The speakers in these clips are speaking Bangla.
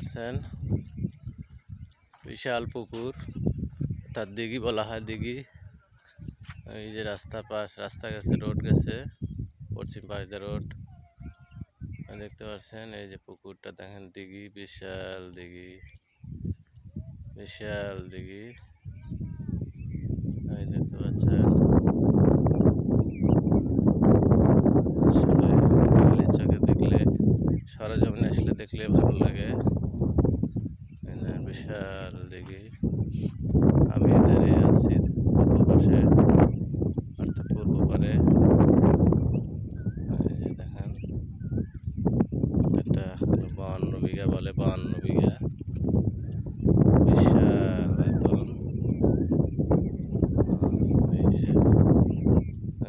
পাচ্ছেন বিশাল পুকুর, তার দিঘি বলা হয়। দিঘি, এই যে রাস্তা গেছে, রোড গেছে, পশ্চিম পাড়িতে রোড দেখতে পাচ্ছেন। এই যে পুকুরটা দেখেন, দিঘি, বিশাল দিঘি, বিশাল দিঘি এই দেখতে পাচ্ছেন। আসলে খালি চোখে দেখলে, সরজমিনে আসলে দেখলে ভালো লাগে। বিশাল দিঘি, আমি দাঁড়িয়ে আছি পূর্ব পাশে, অর্থাৎ পূর্ব পারে। দেখেন, এটা 52 বিঘা বলে, 52 বিঘা, বিশাল আয়তন।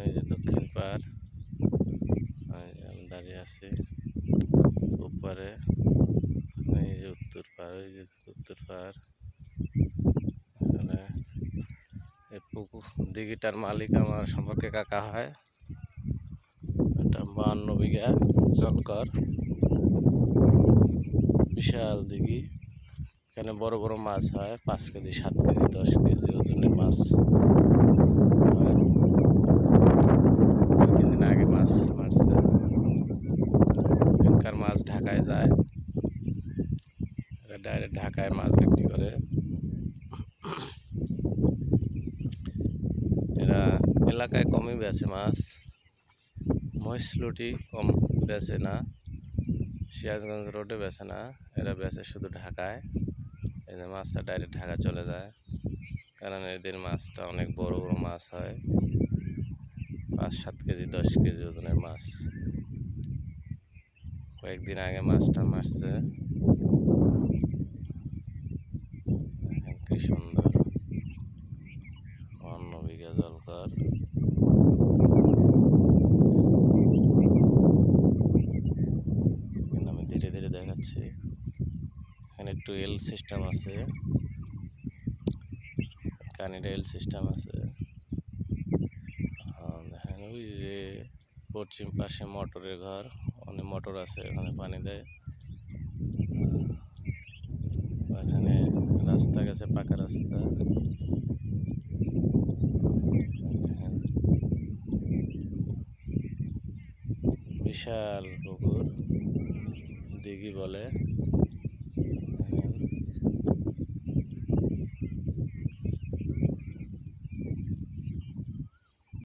এই যে দক্ষিণ পাড়, আমি দাঁড়িয়ে আছি উপরে। এই যে উত্তর পাড়, ওই যে উত্তর পাড়। এই পুকুর দিঘিটার মালিক আমার সম্পর্কে কাকা হয়। এটা 52 বিঘা জলকর, বিশাল দিঘি। এখানে বড় বড় মাছ হয়, 5 কেজি, 7 কেজি, 10 কেজি ওজনের মাছ হয়। 2-3 দিন আগে মাছ মারছে। এখানকার মাছ ঢাকায় যায়, এরা ডাইরেক্ট ঢাকায় মাছ বিক্রি করে। এরা এলাকায় কমই বেচে মাছ, মহিষলুটি কম বেচে না, সিরাজগঞ্জ রোডে বেচে না, এরা বেচে শুধু ঢাকায়। এই যে মাছটা ডাইরেক্ট ঢাকা চলে যায়, কারণ এদের মাছটা অনেক বড় বড় মাছ হয়, 5-7 কেজি, 10 কেজি ওজনের মাছ। কয়েকদিন আগে মাছটা মারছে, দেখেন কি সুন্দর, 52 বিঘা জলকর। আমি ধীরে ধীরে দেখাচ্ছি। এখানে একটু এল সিস্টেম আছে, কানিটা এল সিস্টেম আছে। দেখেন ওই যে পশ্চিম পাশে মোটরের ঘর, অনেক মোটর আছে, ওখানে পানি দেয়। এখানে রাস্তা গেছে, পাকা রাস্তা। বিশাল পুকুর, দিঘি বলে।